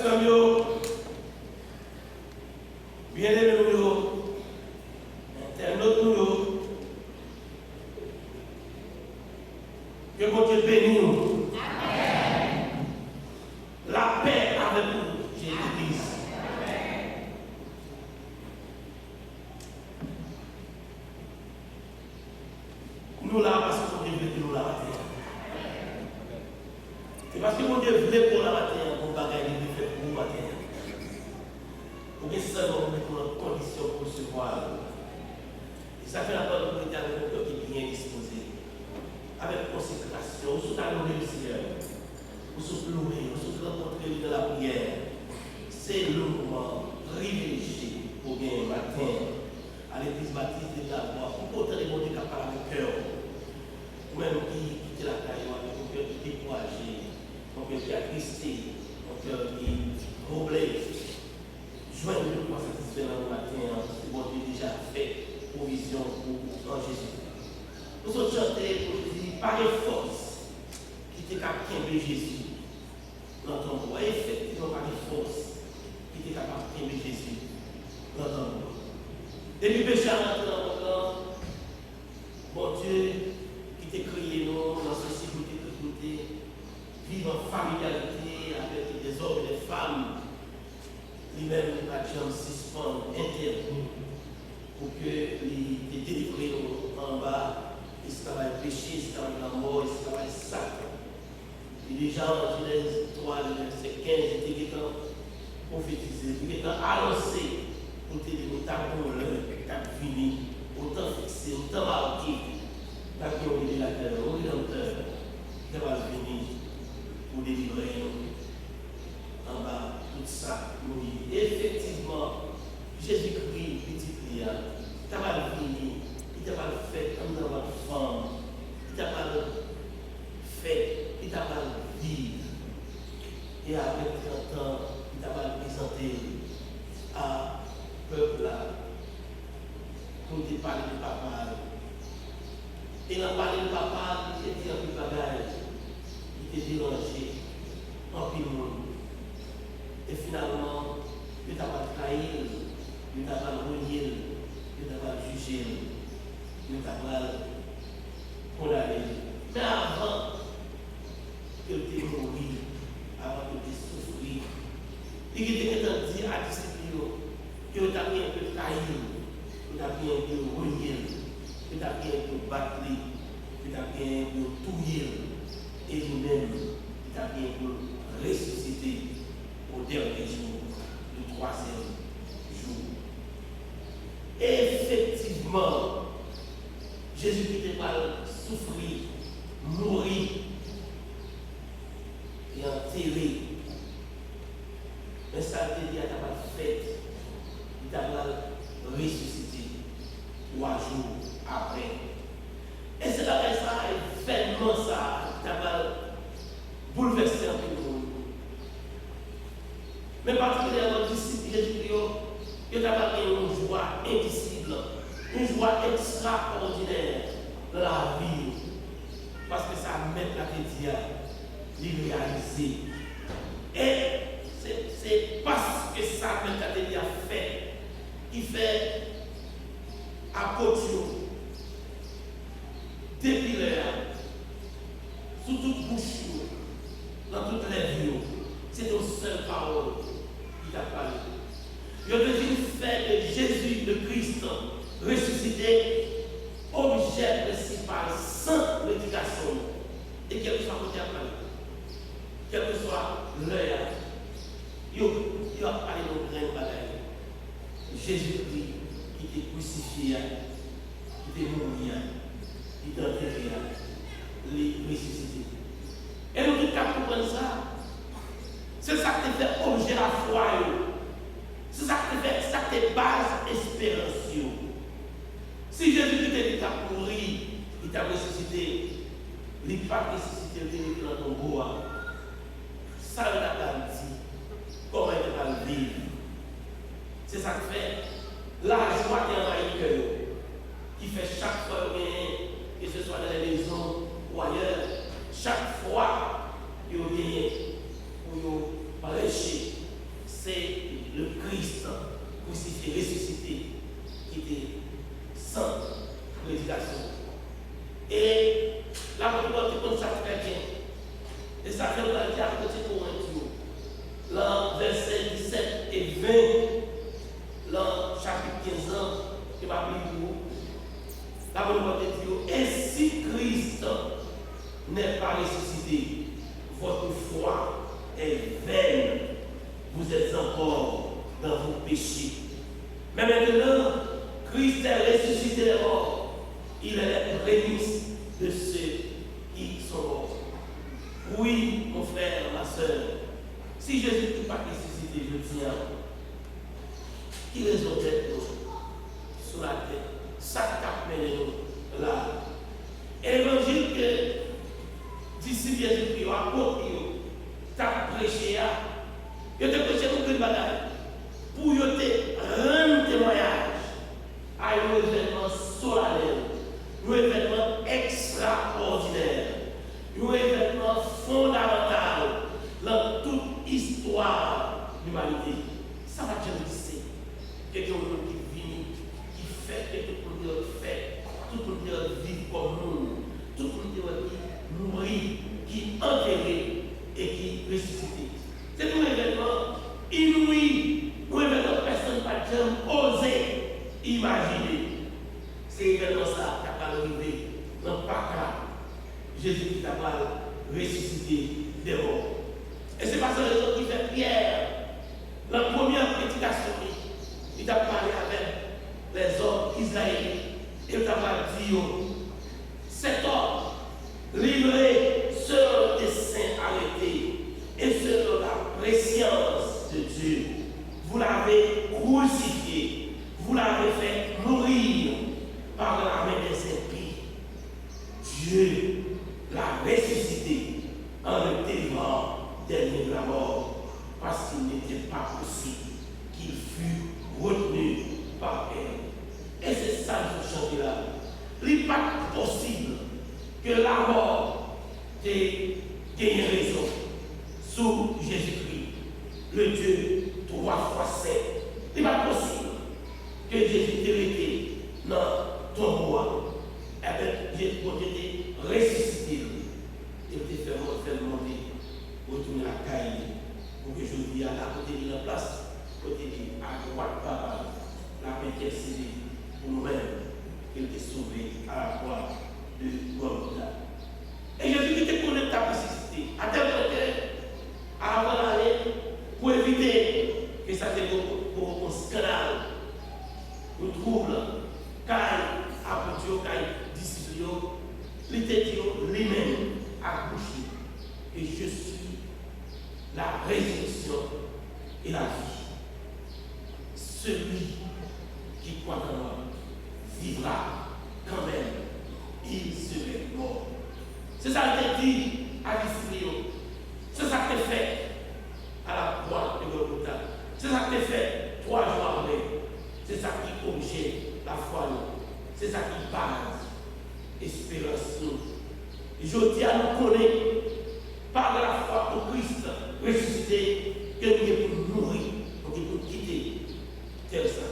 Samuel, bien-aimé nous, internaute nous, que mon Dieu bénisse nous. Amen. La paix avec nous, Jésus-Christ. Nous là, parce que mon Dieu veut que nous la matin. C'est parce que mon Dieu voulait pour la matin, pour bagaille de faire pour matin. Pour que seulement nous mettons en condition pour recevoir. Et ça fait la bonne pour avec un cœur qui est bien disposé. Avec consécration, sous ta gloire du Seigneur. Pour se pleurer, pour se rencontrer dans la prière. C'est le moment privilégié pour gagner matin à l'église baptiste de la voix. Pour porter les mots de la parole avec cœur. Ou même qui quitte la caille avec un cœur qui est découragé, un cœur qui est attristé, un cœur qui est troublé. Joignez-nous pour satisfaire le matin, c'est bon Dieu déjà fait provision pour en Jésus. Nous sommes chantés pour Jésus par les forces qui étaient capables de Jésus dans ton bois. Effectivement, par les forces qui étaient capables de Jésus dans ton bois. Depuis péché à rentrer dans mon corps, mon Dieu qui t'a créé nous dans ce sécurité de côté, vivre en familiarité avec des hommes et des femmes. Lui-même, pas de suspend interdit pour que les délivrer en bas, il travaille péché, il travaille la mort, il travaille sacre. Et déjà en Genèse 3, verset 15, il était prophétisé, il était annoncé pour te dire autant pour l'heure, t'as fini, autant fixé, autant marqué, t'as qui au rédacteur, au rédempteur, qui va venir pour délivrer nous. En bas, tout ça, nous dit, effectivement, Jésus-Christ, petit client, il t'a pas fini, il t'a pas fait comme dans votre femme, il t'a pas fait, il t'a pas vivre. Et avec 30 ans, il t'a pas présenté à peuple là, pour te parler de papa. Et dans parler de papa, il t'a dit un peu de bagage, il t'a dérangé, en pile monde. Et finalement, il t'a pas trahi, il t'a pas renié, il t'a pas jugé, il t'a pas condamné. Mais avant que tu mourir, avant que tu souffrir, il était dit à disciples que tu as bien peu trahi, que tu as bien peu renié, que tu as bien peu battre, que tu as bien peu touiller, et lui-même, il t'a bien peu ressusciter au dernier jour, le 3e jour. Et effectivement, Jésus qui était mal souffrir, mourir et enterré. Mais ça te dit à ta mal fait, il t'a mal ressuscité 3 jours après. Et c'est là que ça, événement ça, t'a mal bouleversé un peu le monde. Mais particulièrement disciples Jésus-Christ, il a une joie indicible, une joie extraordinaire dans la vie. Parce que ça met la média, il réaliser. Et c'est parce que ça met la média fait, il fait à Potio, depuis l'heure, sous toute bouche, dans toutes les vies. C'est une seule parole qui t'a parlé. Je veux dire, fait de Jésus, de Christ, ressuscité, objet principal, sans médication. Et quel que soit côté à parler, quel que soit l'heure, il a parlé de grain bagaille. Jésus-Christ qui était crucifié, qui était mort, qui était enterré, il ressuscité. Et nous tous comprendre ça. C'est ça qui fait objet la foi. C'est ça qui fait ça qui base espérance. Si Jésus était mourir, il t'a ressuscité, il n'a pas ressuscité, il était dans ton bois. Ça il a garanti comment il va vivre. C'est ça qui fait la joie qui envahit le cœur, qui fait chaque fois que ce soit dans les maisons ou ailleurs, chaque fois qu'il y a pour prêcher le Christ crucifié, ressuscité, qui était sans prédication. Et la parole comme ça très bien. Et ça fait dans le diable de Corinthiens, dans versets 17 et 20, dans chapitre 15 ans, qui va lire pour vous. La parole de Dieu, ainsi Christ n'est pas ressuscité, votre foi est vaine, vous êtes encore dans vos péchés. Mais maintenant, Christ est ressuscité des morts, il est la prémisse de ceux qui sont morts. Oui, mon frère, ma soeur, si Jésus n'est pas ressuscité, je tiens, qui raison d'être sur la terre, ça cap nous là. Et l'évangile que d'ici Jésus-Christ, apôtre, t'a prêché, il te prêché pour une bagaille, pour te rendre témoignage à un événement solennel, un événement extraordinaire, un événement fondamental dans toute histoire de l'humanité. Ça va dire ici. Quelqu'un qui vit, qui fait, que tout le monde fait, tout le monde vit comme nous, tout le monde qui mourit, qui enterré et qui ressuscité. C'est un événement inouï, un événement que personne n'a jamais osé imaginer. C'est événement ça qui a arrivé dans le Pâques. Jésus qui a ressuscité des morts. Et c'est par cette raison qu'il fait Pierre, la première prédication, il a parlé avec les hommes israéliens. Il a dit, cet homme livré selon le dessein arrêté et selon la préscience de Dieu, vous l'avez crucifié, vous l'avez fait mourir par la main des impies. Dieu l'a ressuscité en le délivrant des liens de la mort, parce qu'il n'était pas possible qu'il fût retenu par elle. Et c'est ça que je chante là. Il n'est pas possible que la mort ait raison sous Jésus-Christ, le Dieu 3 fois saint. Il n'est pas possible que Jésus ait été dans ton roi. Eh bien, Jésus a été ressuscité. Il a fait monter, retourner à Caïn, pour que je dis à la côté de la place, côté de à droite par la intercédé pour nous-mêmes, qu'il était sauvé à la croix de Golgotha. Et Jésus était connecté à la ressuscité, à tel point que, avant d'aller, pour éviter que ça provoque un scandale, un trouble, Caïn, après Dieu, Caïn, disciple, il était dit lui-même à boucher, et je suis la résurrection et la vie. Celui qui croit en moi vivra quand même, il serait mort. C'est ça qui est dit à disciple. C'est ça qui est fait à la croix de Golgotha. C'est ça qui est fait 3 jours après. C'est ça qui objet la foi. C'est ça qui base l'espérance. Je dis à nous connaître par la foi au Christ ressuscité que nous devons mourir, nous devons quitter terre ça.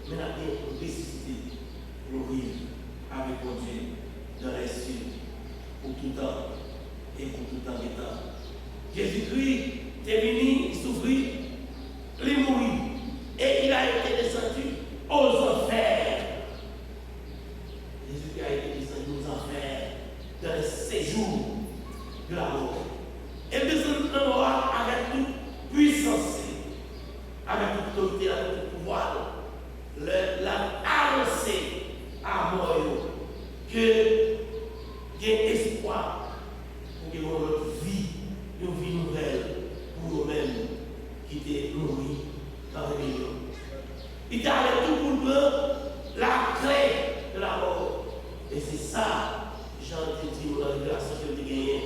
Mais nous devons ressusciter, mourir avec mon Dieu dans les cieux pour tout temps et pour tout temps des temps. Jésus-Christ est venu, il souffrit, il mourit et il a été descendu aux enfers. Jésus-Christ a été descendu aux enfers dans le séjour de la mort. Et descendu dans la mort avec toute puissance, avec toute autorité, avec tout pouvoir, l'a annoncé à mort que il y a espoir pour que notre vie, une vie nouvelle pour nous-mêmes qui étaient morts dans la rébellion. Il a allé tout pour prendre la clé de la mort. Et c'est ça, Jean te dit dans la révélation que tu as gagnée.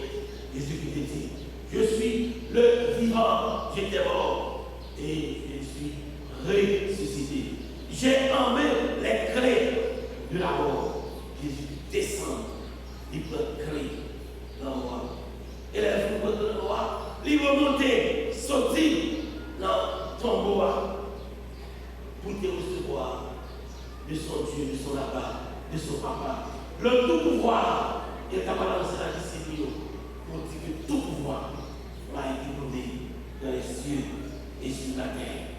Jésus qui te dit, je suis le vivant, j'étais mort et je suis ressuscité. J'ai en main les clés de la mort. Jésus descend, il prend clé dans la mort. Et les fous de la mort, il remonte, sorti dans ton bois. pour te recevoir de son Dieu, de son Abba, de son Papa. Le tout pouvoir, il est capable de lancer la discipline pour dire que tout pouvoir m'a été donné dans les cieux et sur la terre.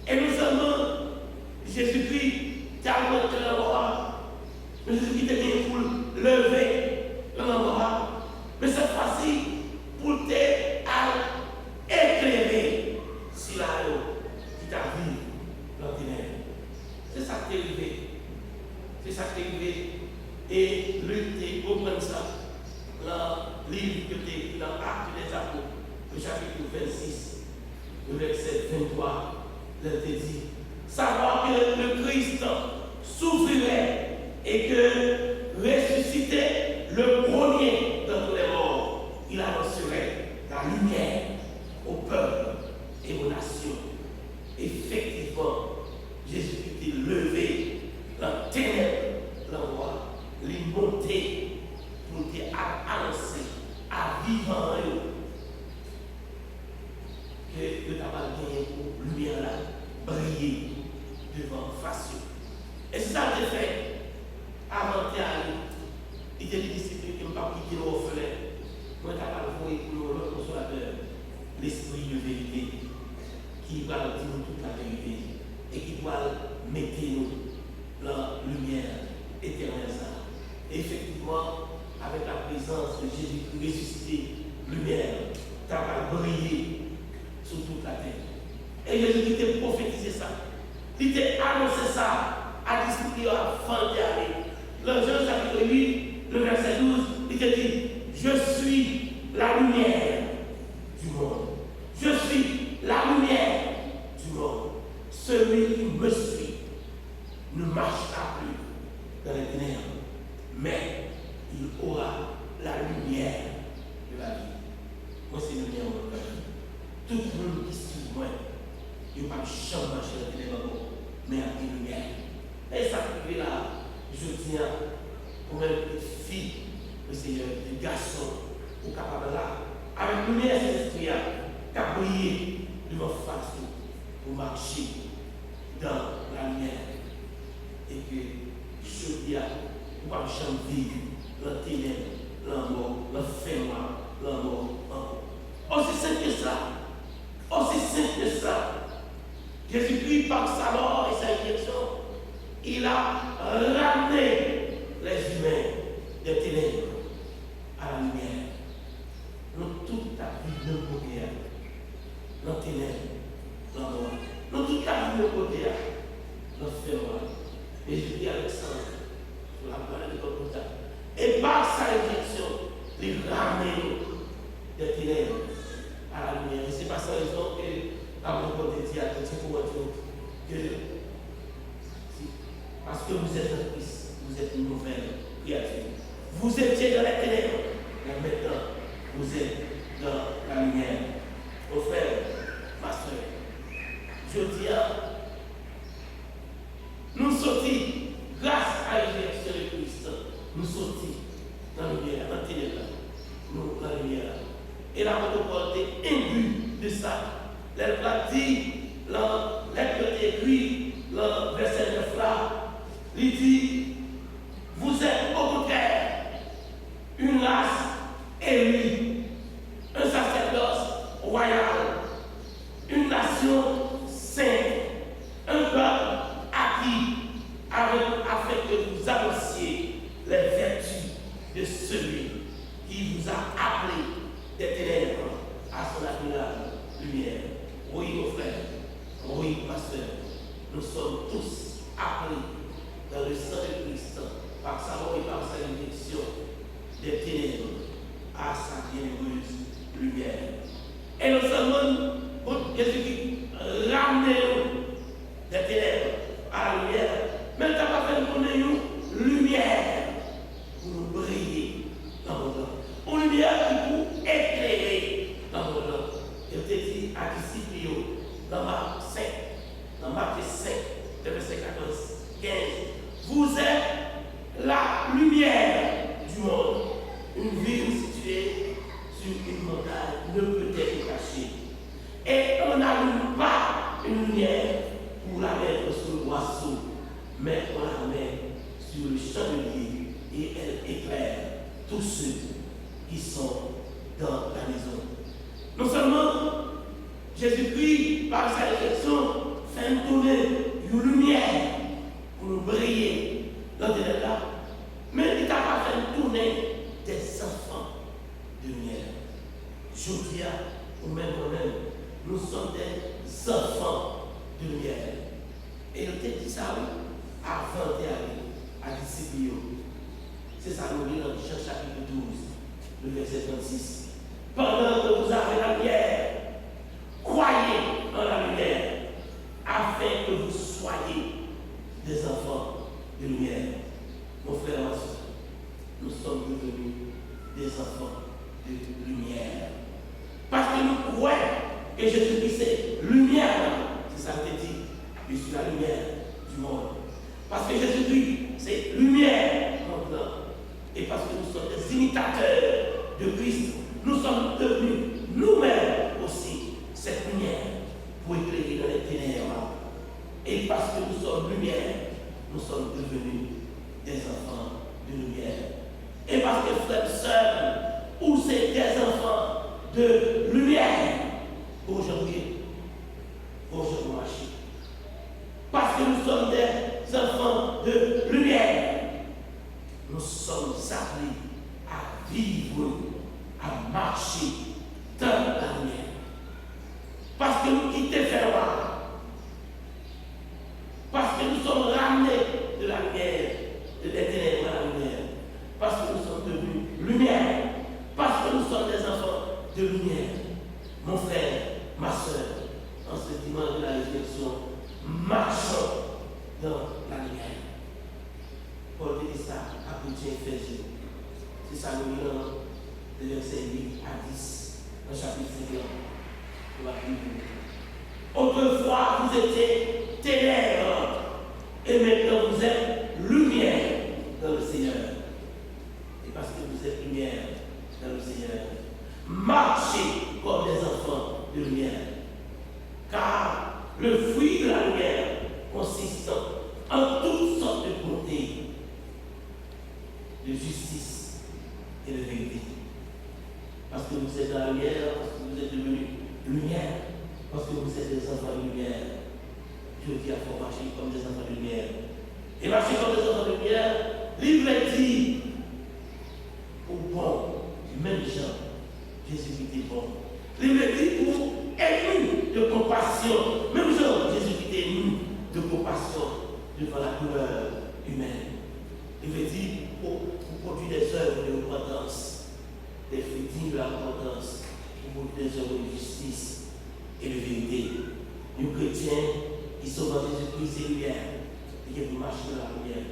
Et nous savons, Jésus-Christ, tellement que l'endroit, mais Jésus-Christ est venu pour lever l'endroit, mais cette fois-ci, pour t'aider à éclairer si la qui t'a vu dans tes ténèbres. C'est ça qui est arrivé. C'est ça qui est arrivé. Et lutter, comprendre ça. Dans le livre que tu as écrit dans Actes des Apôtres, le chapitre 26, le verset 23, il te dit savoir que le Christ souffrirait et que ressuscité le premier d'entre les morts, il annoncerait la lumière au peuple et aux nations. Effectivement, Jésus-Christ est levé dans ténèbres, l'endroit, les monter pour annoncer à vivant que le tabac gagné pour lumière là, briller devant face. Et c'est ça que j'ai fait avant d'aller. Il était des disciples qui ne m'ont pas quitté l'orphelin. Moi, je suis capable de voir le consolateur, l'esprit de vérité, qui va dire toute la vérité et qui doit mettre nous la lumière éternelle. Et effectivement, avec la présence de Jésus ressuscité, lumière, tu vas briller sur toute la terre. Et Jésus était prophétisé ça. Il était annoncé ça à disciples avant d'aller. Dans Jean chapitre 8, le verset 12, il te dit je suis la lumière du monde. Je suis la lumière du monde. Celui qui me suit ne marchera plus dans les ténèbres, mais il aura la lumière de la vie. Moi, c'est la lumière de mon cœur. Tout le monde qui suit moi, il n'y a pas de champ marcher dans les ténèbres, mais avec la lumière. Et ça qui est là, je tiens, comme une petite fille, le Seigneur, des garçons, ou capable là, avec la lumière, cet esprit qui a brillé devant face pour marcher dans la lumière. Et que je dis à vous, pas vivre dans le ténèbres, dans la mort, dans le fermoir, dans la mort. Aussi simple que ça. Aussi simple que ça. Jésus-Christ, par sa mort et sa résurrection, il a ramené les humains des ténèbres à la lumière. Dans toute ta vie de côté, dans les ténèbres, dans la mort. Dans toute ta vie de côté, dans le fermoir. Et je dis Alexandre, sur la planète de Golgotha. Et par sa résurrection, il ramène des ténèbres à la lumière. Et c'est pas sans raison que la Golgotha dit à Dieu pour que parce que vous êtes en Christ, vous êtes une nouvelle créature. Vous étiez dans les ténèbres, mais maintenant, vous êtes dans la lumière. Mon frère, ma soeur, je dis nous sortis, grâce à la résurrection de Christ, nous sortis dans la lumière, dans la ténèbres, nous, dans la lumière. Et l'apôtre Paul était imbu de ça. Elle a dit, l'être écrit, le verset 9 là, il dit, vous êtes au contraire une race élue, un sacerdoce royal, une nation sainte, un peuple acquis afin que vous annonciez les vertus de celui qui vous a appelé des ténèbres à son admirable lumière. Oui, mon frère, oui, ma soeur, nous sommes tous appelés dans le sang de Christ, par sa mort et par sa résurrection, des ténèbres à sa bienheureuse lumière. Et nous sommes, pour Jésus-Christ, ramener des ténèbres à la lumière, mais il n'a pas fait nous lumière pour nous briller dans le monde. Une lumière qui pour éclairer dans le monde. Il te dit à disciples dans Marc 5, dans Marc 5, verset 14, 15, vous êtes la lumière du monde. Une ville située sur une montagne ne peut être cachée. Et on n'allume pas une lumière pour la mettre Jésus-Christ, par sa résurrection, fait nous tourner une lumière pour nous briller dans le ténèbres. Mais il n'a pas fait nous tourner des enfants de lumière. Je dis à nous-mêmes, nous sommes des enfants de lumière. Et il te dit ça, oui, avant d'aller à disciple. C'est ça, nous lisons dans Jean chapitre 12, le verset 36. Pendant que vous avez la lumière, croyez en la lumière, afin que vous soyez des enfants de lumière. Mon frère et ma soeur, nous sommes devenus des enfants de lumière. Parce que nous croyons que Jésus-Christ est lumière. C'est ça que je dis. Je suis la lumière du monde. Parce que Jésus-Christ, c'est lumière maintenant. Et parce que nous sommes des imitateurs de Christ, nous sommes devenus nous-mêmes aussi cette lumière pour éclairer dans les ténèbres. Et parce que nous sommes lumière, nous sommes devenus des enfants de lumière. Et parce que frères et sœurs, où c'est des enfants de lumière, aujourd'hui marcher. Parce que nous sommes des enfants de lumière, nous sommes appelés à vivre, à marcher dans la lumière. Parce que nous quittons faire voir. Parce que nous sommes ramenés de la lumière, de l'éternel à la lumière. Parce que nous sommes devenus lumière. Parce que nous sommes des enfants de lumière. Mon frère, ma soeur, en ce dimanche de la résurrection, marchons dans la lumière. Paul dit ça à Chrétien Éphésiens. C'est ça nous lisons de verset 8 à 10 dans le chapitre 5. Autrefois, vous étiez ténèbres et maintenant vous êtes lumière dans le Seigneur. Et parce que vous êtes lumière dans le Seigneur, marchez comme des enfants de lumière. Car le fruit de la lumière consiste en toutes sortes de bonté, de justice et de vérité. Parce que vous êtes dans la lumière, parce que vous êtes devenus lumière, parce que vous êtes des enfants de lumière. Dieu dit à faut marcher comme des enfants de lumière. Et marcher comme des enfants de lumière, l'Ivre dit au bon, du même genre, Jésus qui était bon. L'Ivre dit pour ému de compassion, même genre, Jésus qui était ému de compassion devant la douleur humaine. L'Ivre dit pour produire des œuvres de repentance, des fruits dignes de la repentance, pour produire des œuvres de justice et de vérité. Nous chrétiens, qui sont dans Jésus-Christ, c'est lumière. Et qui marcher dans la lumière.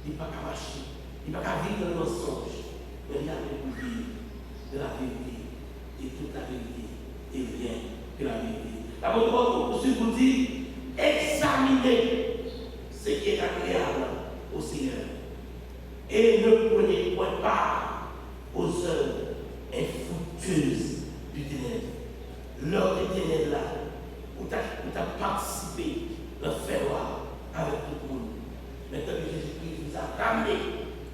Il n'est pas qu'à marcher. Il n'est pas qu'à vivre dans le mensonge. Mais il y a pour vivre de la vérité. Et toute la vérité est rien que la vérité. L'apôtre Paul aussi vous dit, examinez ce qui est agréable au Seigneur. Et ne prenez point part aux œuvres infructueuses du ténèbre. L'heure des ténèbres là, où tu as participé dans faire avec tout le monde. Maintenant que Jésus-Christ vous a ramené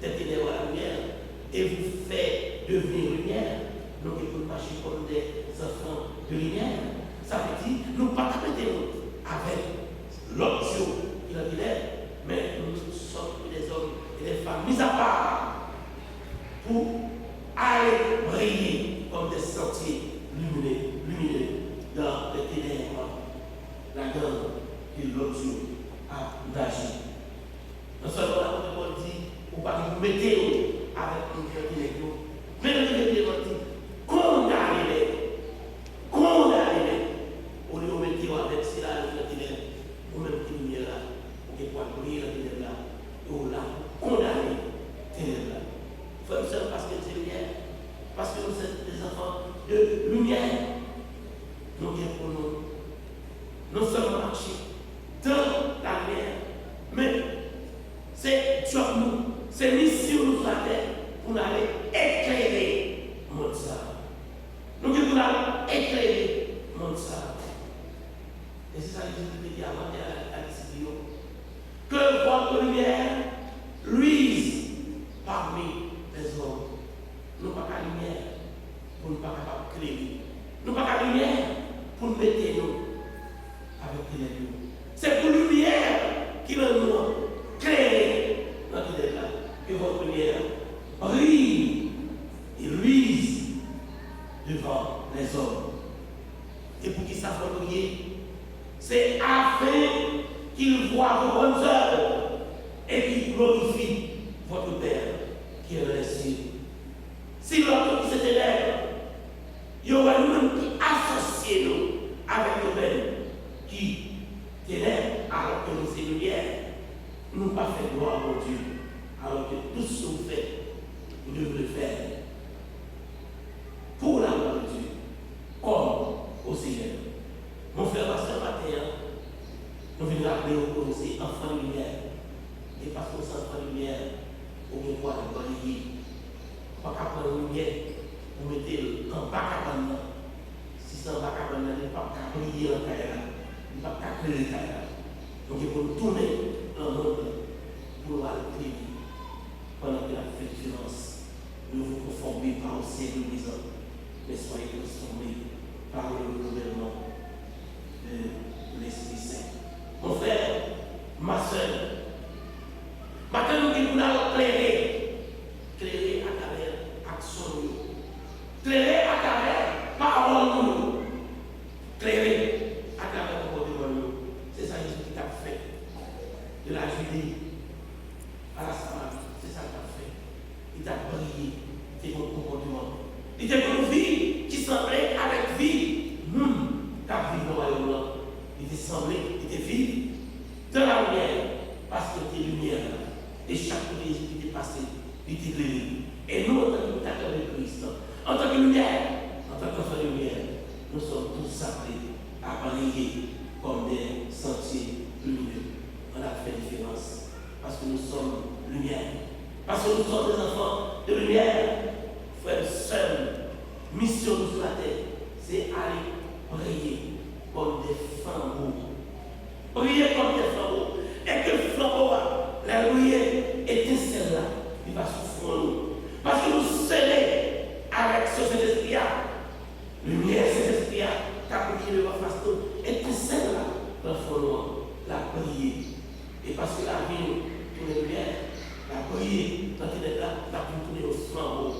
des ténèbres à la lumière et vous fait devenir lumière, nous devons marcher comme des enfants de lumière. Ça veut dire, nous ne pas taper avec l'option qu'il a dit, mais nous sommes des hommes et des femmes mis à part pour aller briller comme des sentiers lumineux dans les ténèbres, la gangue que l'option a engagée. Non seulement la Paul dit, ou pas vous mettez avec une ténèbres, mais le ténèbres dit, condamnez-les, au lieu de mettre avec cela le ténèbres, ou même qui lumière là, ou qui pourra briller la ténèbres là, ou là, condamner ténèbres là. Frère et sœur, parce que c'est lumière, parce que nous sommes des enfants de lumière, nous viens pour nous. Non seulement marcher dans la lumière, mais c'est job nous, c'est mission nous sur la terre pour aller éclairer le monde. Nous devons aller éclairer le monde. Et c'est ça que Jésus dit avant à disciple. Que votre lumière luise parmi les hommes. Nous pas qu'à lumière pour ne pas capable de créer. Nous pas qu'à lumière pour mettre avec ténèbres. C'est pour lumière qui va nous créer dans le ténèbres que votre lumière brille et luise devant les hommes. Et pour qu'ils savent briller, c'est afin qu'ils voient vos bonnes œuvres et qu'ils glorifient votre Père qui est dans les cieux. Si l'autre qui se ténèbres, il y aura nous-mêmes qui associer nous avec nous-mêmes qui ténèbres alors que nous sommes lumière. Nous n'avons pas fait gloire à Dieu alors que tout ce que vous faites, vous devez le faire pour la gloire de Dieu, comme au Seigneur. Mon frère, ma soeur, matin, nous venons rappeler au commencer enfant de lumière. Et parce qu'on s'est enfant de lumière, on ne peut pas le balayer. Pas qu'à prendre une lumière, vous mettez un bac à banane. Si c'est un bac à banane, il n'y a pas qu'à briller dans le cahier, il n'y a pas qu'à créer le cahier. Donc il faut tourner dans le monde pour aller prier. Pendant que la fait différence, ne vous conformez pas au siècle présent, mais soyez transformés par le renouvellement de l'Esprit Saint. Mon frère, ma soeur, maintenant nous allons clairer à travers l'action, clairer à travers parole, clairer à travers le comportement. C'est ça Jésus qui t'a fait. De la Judée à la Samarie, c'est ça qu'il t'a fait. Il t'a brillé, c'est ton comportement. Il t'a une vie qui semblait avec vie. Ta vie dans le royaume, il était semblé, il était vivre dans la lumière, parce que tu es lumière. Et chaque côté qui était passé, il était éclairé. Et nous, en tant qu'imitateurs de Christ, en tant que lumière, en tant qu'enfants de lumière, nous sommes tous appelés à briller comme des sentiers lumineux. On a fait différence. Parce que nous sommes lumière. Parce que nous sommes des enfants de lumière. Frère, seule mission sur la terre, c'est aller briller comme des flambeaux. Briller comme des flambeaux. Et que le flambeau, la lumière étincelle là, il va souffrir en nous. Parce que nous scellés avec ce Saint-Esprit-là. Lumière, Saint-Esprit-là, qui a brillé devant face de nous. Étincelle là, dans le fond, la briller. Et parce que la vie, tout est lumière, la briller, dans le là, la vie tourner au flambeau.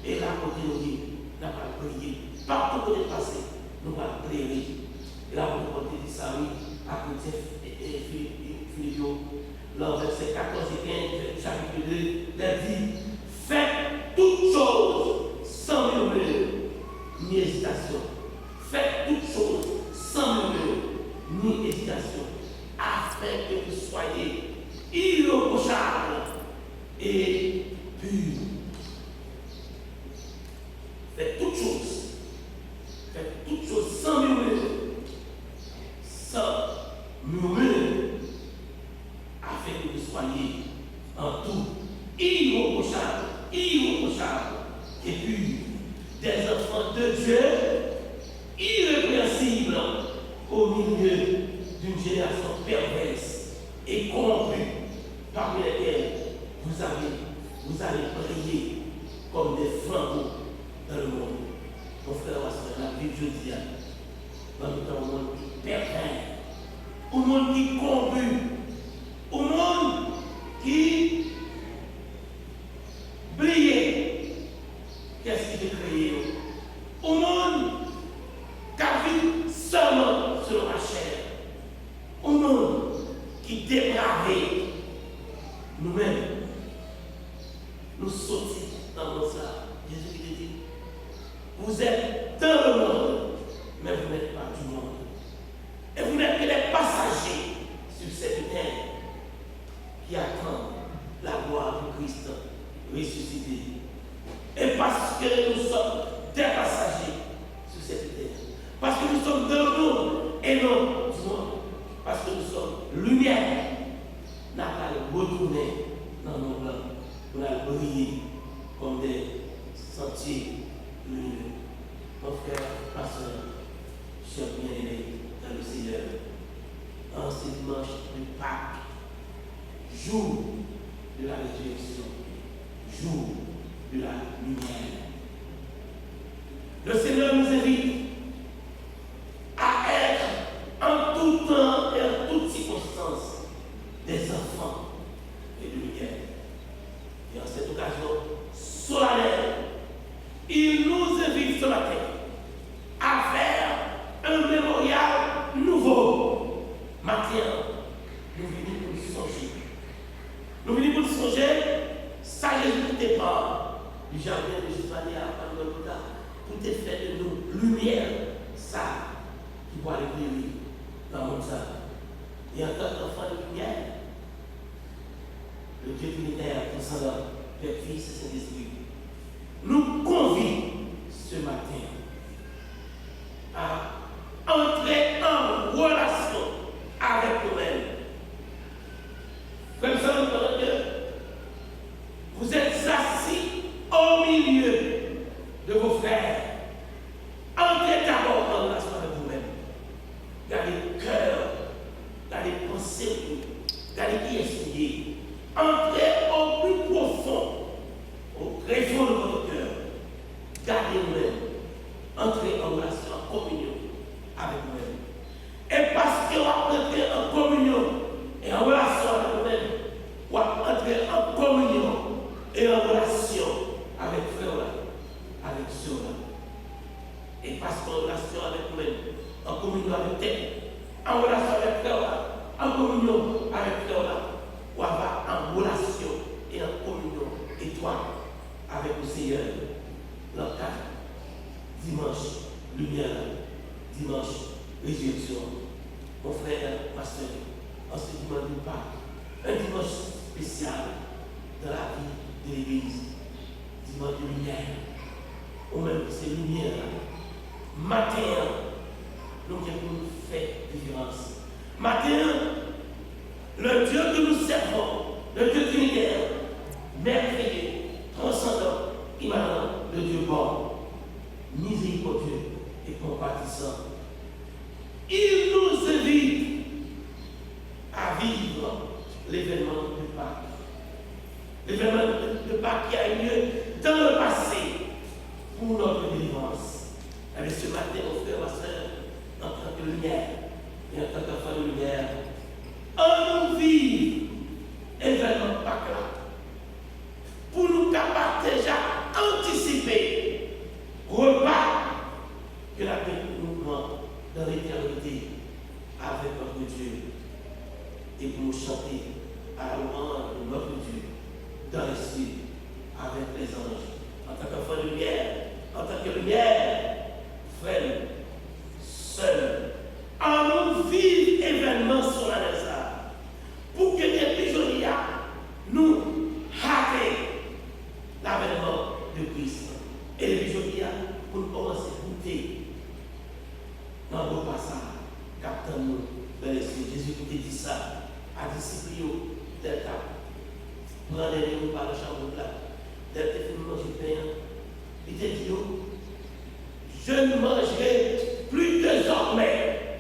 Et là, côté nous dit, n'a pas brillé. Partout où on est passé, nous allons briller. Et là, on peut dire ça, oui, à côté et Philippe, dans le verset 14 et 15, chapitre 2, il dit, faites toutes choses sans murmure, ni hésitation. Faites toutes choses sans murmure, ni hésitation, afin que vous soyez irréprochables et purs. Faites toutes choses sans murmure, afin que vous soyez en tout irréprochables et purs, des enfants de Dieu, irrépréhensibles au milieu d'une génération perverse et corrompue, parmi lesquelles vous allez briller comme des flambeaux dans le monde. Mon frère, ma soeur, la Bible dit, dans le temps, au monde qui pervers, au monde qui corrompu, au monde qui brillait. Qu'est-ce qui est créé? Au monde qui a vu seulement sur la chair. Au monde qui dépravait nous-mêmes. Nous sortis dans le ça. Jésus qui dit, vous êtes dans le monde, mais vous n'êtes pas du monde. Et vous n'êtes que des passagers sur cette terre qui attendent la gloire du Christ ressuscité. Et parce que nous sommes des passagers sur cette terre, parce que nous sommes dans le monde et non du monde, parce que nous sommes lumière, nous allons retourner dans nos blancs, nous allons briller comme des sentiers lumineux. Mon frère, ma soeur, cher bien-aimé dans le Seigneur, en ce dimanche de Pâques, jour de la résurrection, jour de la lumière, le Seigneur nous invite à être en tout temps du jardin de Gethsémani à Golgotha, tout est fait de nous. Lumière, ça, qui pourra éclairer dans le monde ça. Et en tant qu'enfant de lumière, le Dieu trinitaire, transcendant, Père, Fils et Saint-Esprit, nous convie ce matin à entrer en relation avec nous-mêmes. Comme ça, vous êtes assis au milieu de vos frères. Entrez d'abord en relation avec vous-même. Gardez le cœur, gardez les pensées, gardez qui est lié. Entrez au plus profond, au greffon de votre cœur. Gardez vous-même. Entrez en relation, en communion avec vous-même. Et parce que vous entrez en communion et en relation avec vous-même, vous entrez en communion et en relation avec frère, avec soeur. Et parce qu'en relation avec vous-même, en communion avec elle, en relation avec frère, en communion avec frère, ou avoir en relation et en communion étroite avec le Seigneur. L'enquête, dimanche, lumière, dimanche, résurrection. Mon frère, ma soeur, en ce dimanche de Pâques, un dimanche spécial dans la vie de l'Église, dimanche de lumière, ou même c'est lumière. Matin, nous avons fait différence. Matin, le Dieu que nous servons, le Dieu trinitaire, merveilleux, transcendant, immanent, le Dieu bon, miséricordieux et compatissant, il nous invite à vivre l'événement de Pâques. L'événement de Pâques qui a eu lieu dans le passé pour notre délivrance. Et ce matin, mon frère, ma soeur, en tant que lumière et en tant qu'enfant de lumière, on nous vit événement Pâques là pour nous capables déjà anticiper repas que la paix nous prend dans l'éternité avec notre Dieu et pour nous chanter à la louange de notre Dieu dans les cieux avec les anges en tant qu'enfant de lumière, en tant que lumière, frère, seul, en nous vivre événement sur la ça pour que depuis aujourd'hui nous rater l'avènement de Christ. Et depuis aujourd'hui, pour nous commencer à goûter dans le passage, captant nous dans les cieux. Jésus qui dit ça à disciples d'État. Prenez-nous par le chambre de plat. D'être fini manger pain. Il te dit, je ne mangerai plus désormais.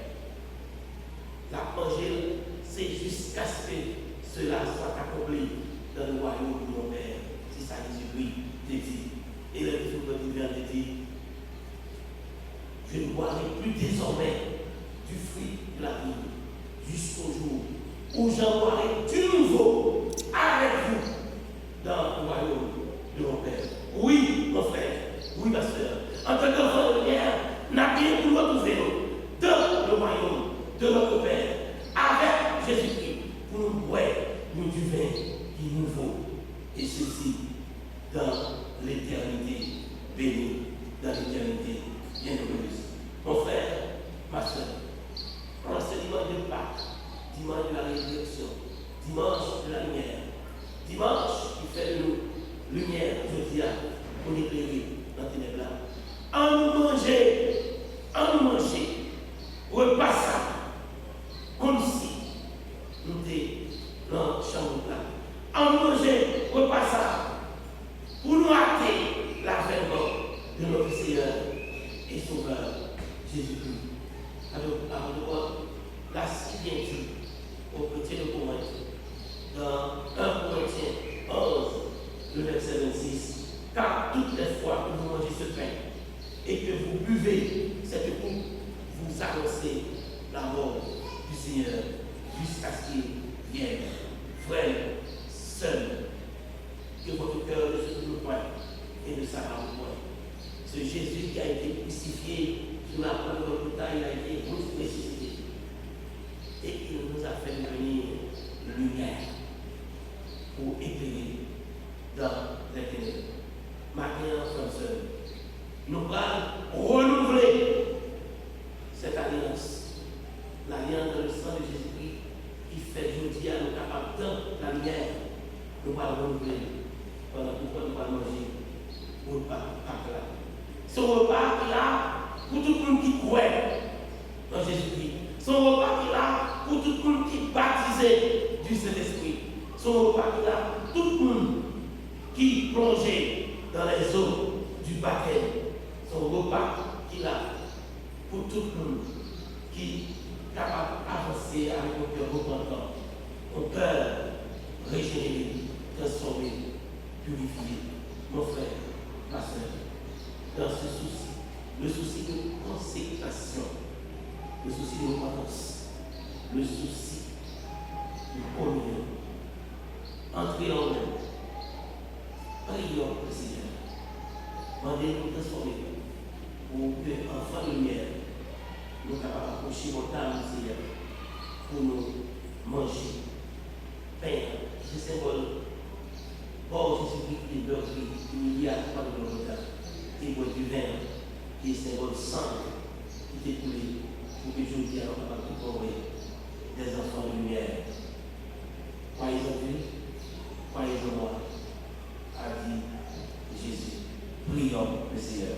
La manger, c'est jusqu'à ce que cela soit accompli dans le royaume de mon Père. C'est ça Jésus-Christ te dit. Et le Jésus vient de dire, je ne boirai plus désormais du fruit de la vie jusqu'au jour où j'en boirai du nouveau avec vous dans le royaume de mon Père. Oui, mon frère, oui, ma soeur, en tant qu'enfant de lumière, n'a bien pu retrouver dans le royaume de notre Père avec Jésus-Christ pour nous boire du vin qui nous faut. Et ceci dans l'éternité bénie, dans l'éternité bienheureuse. Mon frère, ma soeur, en ce dimanche de Pâques, dimanche de la résurrection, dimanche de la lumière, dimanche qui fait de nous lumière, je dis, pour éclairer dans les ténèbres. En nous manger, repas ça, comme si nous étions dans la chambre là. En nous manger, repas ça, pour nous hâter l'avènement de notre Seigneur et Sauveur Jésus-Christ. Alors, là, si bien dit au chrétien de Corinthe, dans 1 Corinthiens 11, le verset 26, car toutes les fois que vous mangez ce pain et que vous buvez cette coupe, vous annoncez la mort du Seigneur jusqu'à ce qu'il vienne. Frère, seul, que votre cœur ne se trouve point et ne s'arrange point. Ce Jésus qui a été crucifié sur la croix de Golgotha, il a été ressuscité. Et il nous a fait devenir lumière pour éclairer dans les ténèbres. Ma dans le sang de Jésus-Christ qui fait aujourd'hui à nous capables de la lumière. Nous allons renouveler pendant que nous allons manger au repas là. Ce repas qui est là pour tout le monde qui croit dans Jésus-Christ. Son repas qui est là pour tout le monde qui est baptisé du Saint-Esprit. Son repas qui est là pour tout le monde qui est plongé dans les eaux du baptême. Son repas qui est là pour tout le monde qui est capable d'avancer avec un cœur repentant, un cœur régénéré, transformé, purifié. Mon frère, ma soeur, dans ce souci, le souci de consécration, le souci de repentance, le souci de communion, entrez en nous, prions le Seigneur, demandez-nous de transformer pour que, enfants de lumière, nous soyons capables d'approcher notre âme, Seigneur, pour nous manger pain, ce symbole. Or, Jésus-Christ qui est meurtri, il y a pas de l'hôpital, qui boit du vin, qui est symbole sang, qui est écoulé, pour que je dis à nous tout envoyer des enfants de lumière. Croyez en Dieu, croyez en moi, a dit Jésus. Prions le Seigneur.